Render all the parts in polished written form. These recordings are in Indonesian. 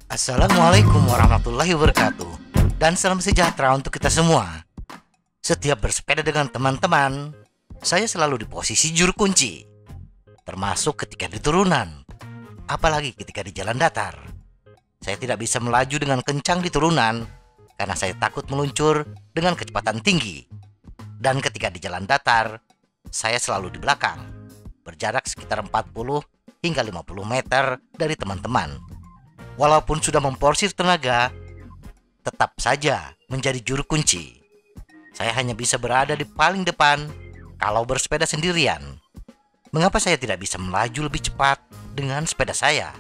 Assalamualaikum warahmatullahi wabarakatuh. Dan salam sejahtera untuk kita semua. Setiap bersepeda dengan teman-teman, saya selalu di posisi juru kunci, termasuk ketika di turunan, apalagi ketika di jalan datar. Saya tidak bisa melaju dengan kencang di turunan karena saya takut meluncur dengan kecepatan tinggi. Dan ketika di jalan datar, saya selalu di belakang, berjarak sekitar 40 hingga 50 meter dari teman-teman. Walaupun sudah memporsir tenaga, tetap saja menjadi juru kunci. Saya hanya bisa berada di paling depan kalau bersepeda sendirian. Mengapa saya tidak bisa melaju lebih cepat dengan sepeda saya?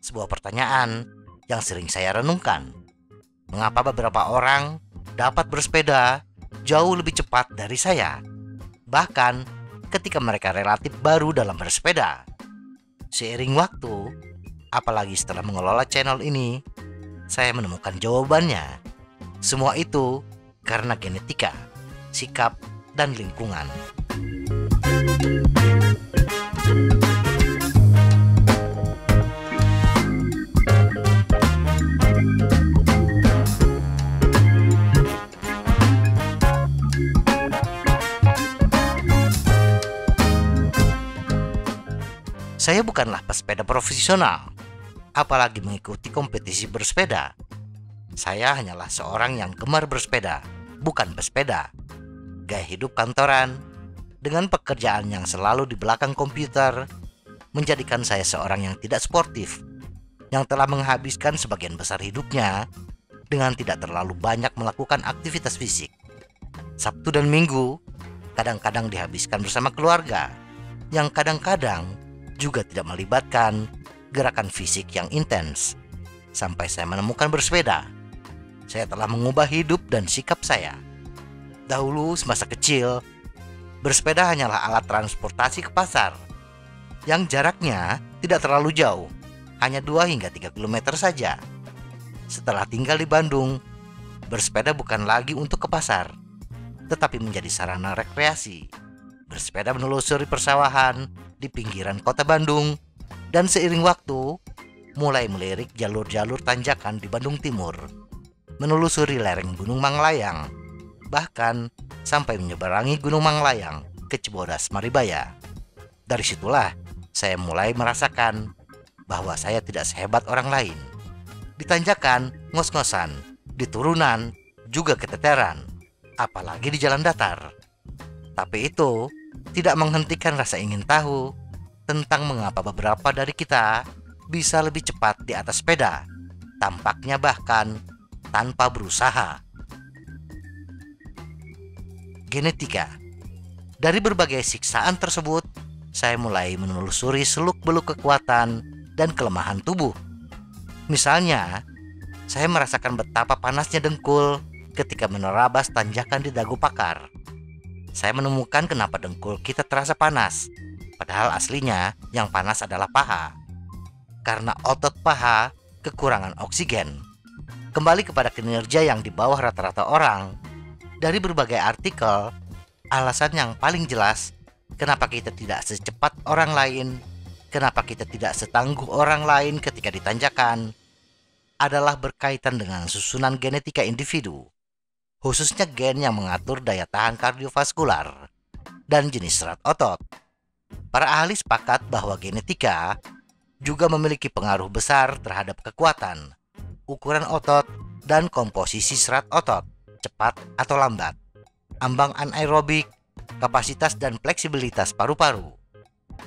Sebuah pertanyaan yang sering saya renungkan. Mengapa beberapa orang dapat bersepeda jauh lebih cepat dari saya? Bahkan ketika mereka relatif baru dalam bersepeda. Seiring waktu, apalagi setelah mengelola channel ini, saya menemukan jawabannya. Semua itu karena genetika, sikap, dan lingkungan. Saya bukanlah pesepeda profesional, apalagi mengikuti kompetisi bersepeda. Saya hanyalah seorang yang gemar bersepeda, bukan pesepeda. Gaya hidup kantoran, dengan pekerjaan yang selalu di belakang komputer, menjadikan saya seorang yang tidak sportif, yang telah menghabiskan sebagian besar hidupnya dengan tidak terlalu banyak melakukan aktivitas fisik. Sabtu dan Minggu kadang-kadang dihabiskan bersama keluarga, yang kadang-kadang juga tidak melibatkan gerakan fisik yang intens. Sampai saya menemukan bersepeda, saya telah mengubah hidup dan sikap saya. Dahulu semasa kecil, bersepeda hanyalah alat transportasi ke pasar, yang jaraknya tidak terlalu jauh, hanya 2 hingga 3 km saja. Setelah tinggal di Bandung, bersepeda bukan lagi untuk ke pasar, tetapi menjadi sarana rekreasi. Bersepeda menelusuri persawahan di pinggiran kota Bandung, dan seiring waktu mulai melirik jalur-jalur tanjakan di Bandung Timur, menelusuri lereng Gunung Manglayang, bahkan sampai menyeberangi Gunung Manglayang ke Cibodas Maribaya. Dari situlah saya mulai merasakan bahwa saya tidak sehebat orang lain. Di tanjakan ngos-ngosan, di turunan juga keteteran, apalagi di jalan datar. Tapi itu tidak menghentikan rasa ingin tahu tentang mengapa beberapa dari kita bisa lebih cepat di atas sepeda, tampaknya bahkan tanpa berusaha. Genetika. Dari berbagai siksaan tersebut, saya mulai menelusuri seluk-beluk kekuatan dan kelemahan tubuh. Misalnya, saya merasakan betapa panasnya dengkul ketika menerabas tanjakan di Dagu Pakar. Saya menemukan kenapa dengkul kita terasa panas, padahal aslinya yang panas adalah paha. Karena otot paha kekurangan oksigen. Kembali kepada kinerja yang di bawah rata-rata orang, dari berbagai artikel, alasan yang paling jelas kenapa kita tidak secepat orang lain, kenapa kita tidak setangguh orang lain ketika ditanjakan, adalah berkaitan dengan susunan genetika individu, khususnya gen yang mengatur daya tahan kardiovaskular dan jenis serat otot. Para ahli sepakat bahwa genetika juga memiliki pengaruh besar terhadap kekuatan, ukuran otot, dan komposisi serat otot, cepat atau lambat, ambang anaerobik, kapasitas dan fleksibilitas paru-paru.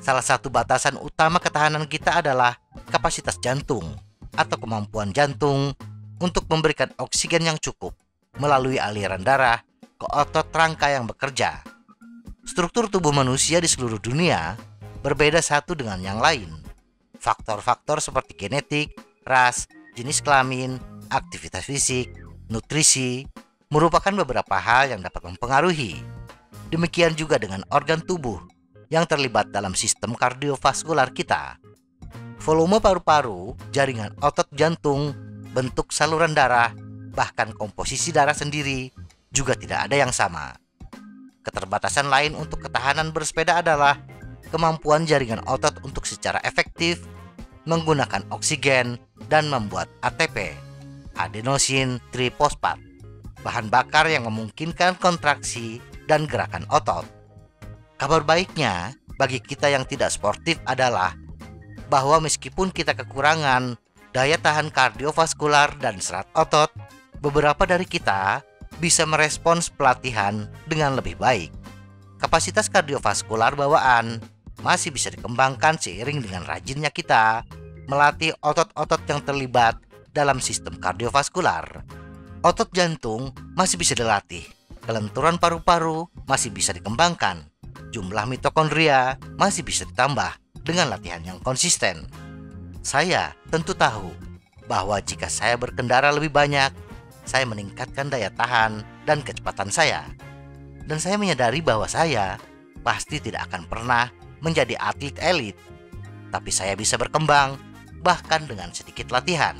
Salah satu batasan utama ketahanan kita adalah kapasitas jantung atau kemampuan jantung untuk memberikan oksigen yang cukup melalui aliran darah ke otot rangka yang bekerja. Struktur tubuh manusia di seluruh dunia berbeda satu dengan yang lain. Faktor-faktor seperti genetik, ras, jenis kelamin, aktivitas fisik, nutrisi, merupakan beberapa hal yang dapat mempengaruhi. Demikian juga dengan organ tubuh yang terlibat dalam sistem kardiovaskular kita. Volume paru-paru, jaringan otot jantung, bentuk saluran darah, bahkan komposisi darah sendiri juga tidak ada yang sama. Keterbatasan lain untuk ketahanan bersepeda adalah kemampuan jaringan otot untuk secara efektif menggunakan oksigen dan membuat ATP, adenosine trifosfat, bahan bakar yang memungkinkan kontraksi dan gerakan otot. Kabar baiknya bagi kita yang tidak sportif adalah bahwa meskipun kita kekurangan daya tahan kardiovaskular dan serat otot, beberapa dari kita bisa merespons pelatihan dengan lebih baik. Kapasitas kardiovaskular bawaan masih bisa dikembangkan seiring dengan rajinnya kita melatih otot-otot yang terlibat dalam sistem kardiovaskular. Otot jantung masih bisa dilatih, kelenturan paru-paru masih bisa dikembangkan, jumlah mitokondria masih bisa ditambah dengan latihan yang konsisten. Saya tentu tahu bahwa jika saya berkendara lebih banyak, saya meningkatkan daya tahan dan kecepatan saya. Dan saya menyadari bahwa saya pasti tidak akan pernah menjadi atlet elit, tapi saya bisa berkembang bahkan dengan sedikit latihan.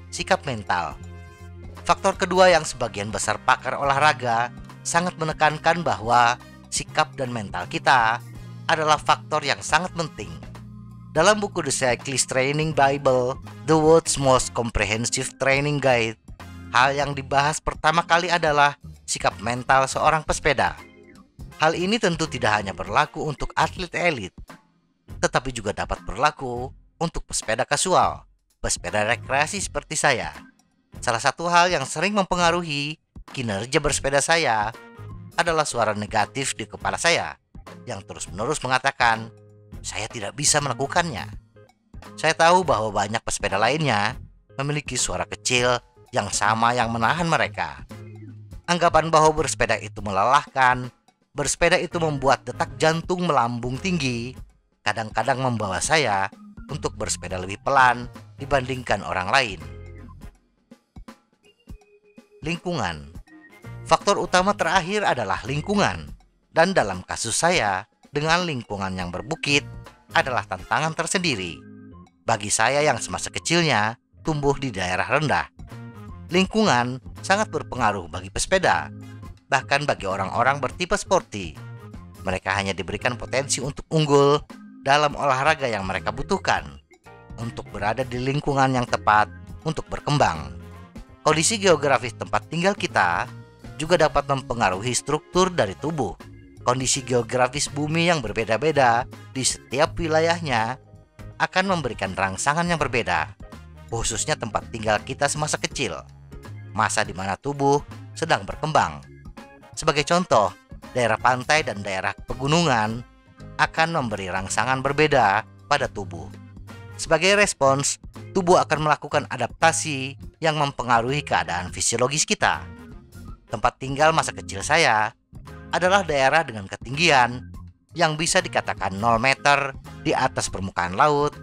Sikap mental. Faktor kedua yang sebagian besar pakar olahraga sangat menekankan bahwa sikap dan mental kita adalah faktor yang sangat penting. Dalam buku The Cyclist Training Bible, The World's Most Comprehensive Training Guide, hal yang dibahas pertama kali adalah sikap mental seorang pesepeda. Hal ini tentu tidak hanya berlaku untuk atlet elit, tetapi juga dapat berlaku untuk pesepeda kasual, pesepeda rekreasi seperti saya. Salah satu hal yang sering mempengaruhi kinerja bersepeda saya adalah suara negatif di kepala saya yang terus-menerus mengatakan saya tidak bisa melakukannya. Saya tahu bahwa banyak pesepeda lainnya memiliki suara kecil yang sama yang menahan mereka. Anggapan bahwa bersepeda itu melelahkan, bersepeda itu membuat detak jantung melambung tinggi, kadang-kadang membawa saya untuk bersepeda lebih pelan dibandingkan orang lain. Lingkungan. Faktor utama terakhir adalah lingkungan. Dan dalam kasus saya, dengan lingkungan yang berbukit adalah tantangan tersendiri. Bagi saya yang semasa kecilnya tumbuh di daerah rendah, lingkungan sangat berpengaruh bagi pesepeda, bahkan bagi orang-orang bertipe sporty. Mereka hanya diberikan potensi untuk unggul dalam olahraga yang mereka butuhkan, untuk berada di lingkungan yang tepat untuk berkembang. Kondisi geografis tempat tinggal kita juga dapat mempengaruhi struktur dari tubuh. Kondisi geografis bumi yang berbeda-beda di setiap wilayahnya akan memberikan rangsangan yang berbeda, khususnya tempat tinggal kita semasa kecil, masa di mana tubuh sedang berkembang. Sebagai contoh, daerah pantai dan daerah pegunungan akan memberi rangsangan berbeda pada tubuh. Sebagai respons, tubuh akan melakukan adaptasi yang mempengaruhi keadaan fisiologis kita. Tempat tinggal masa kecil saya adalah daerah dengan ketinggian yang bisa dikatakan 0 meter di atas permukaan laut.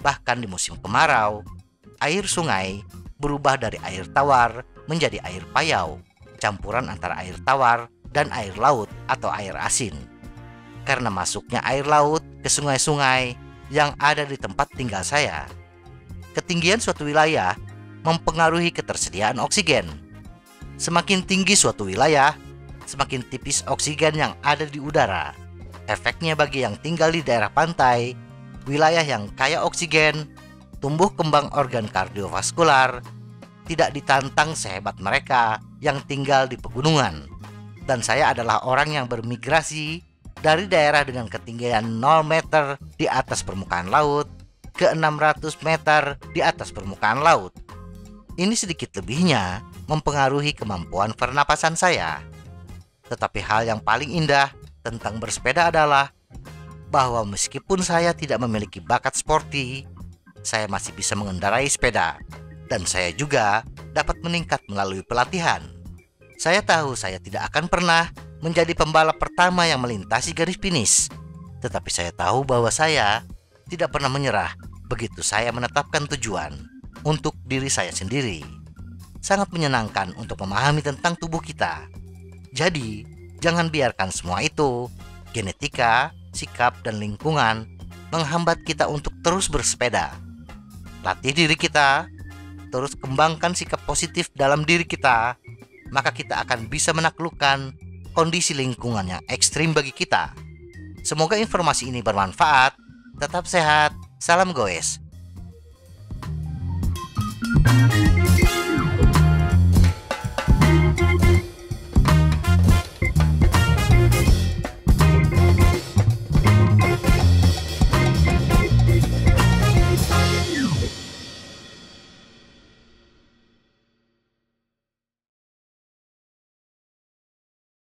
Bahkan di musim kemarau, air sungai berubah dari air tawar menjadi air payau, campuran antara air tawar dan air laut atau air asin. Karena masuknya air laut ke sungai-sungai yang ada di tempat tinggal saya, ketinggian suatu wilayah mempengaruhi ketersediaan oksigen. Semakin tinggi suatu wilayah, semakin tipis oksigen yang ada di udara. Efeknya bagi yang tinggal di daerah pantai, wilayah yang kaya oksigen, tumbuh kembang organ kardiovaskular tidak ditantang sehebat mereka yang tinggal di pegunungan. Dan saya adalah orang yang bermigrasi dari daerah dengan ketinggian 0 meter di atas permukaan laut ke 600 meter di atas permukaan laut. Ini sedikit lebihnya mempengaruhi kemampuan pernapasan saya. Tetapi hal yang paling indah tentang bersepeda adalah bahwa meskipun saya tidak memiliki bakat sporty, saya masih bisa mengendarai sepeda. Dan saya juga dapat meningkat melalui pelatihan. Saya tahu saya tidak akan pernah menjadi pembalap pertama yang melintasi garis finish, tetapi saya tahu bahwa saya tidak pernah menyerah begitu saya menetapkan tujuan untuk diri saya sendiri. Sangat menyenangkan untuk memahami tentang tubuh kita. Jadi, jangan biarkan semua itu, genetika, sikap, dan lingkungan menghambat kita untuk terus bersepeda. Latih diri kita, terus kembangkan sikap positif dalam diri kita, maka kita akan bisa menaklukkan kondisi lingkungan yang ekstrim bagi kita. Semoga informasi ini bermanfaat. Tetap sehat. Salam goes.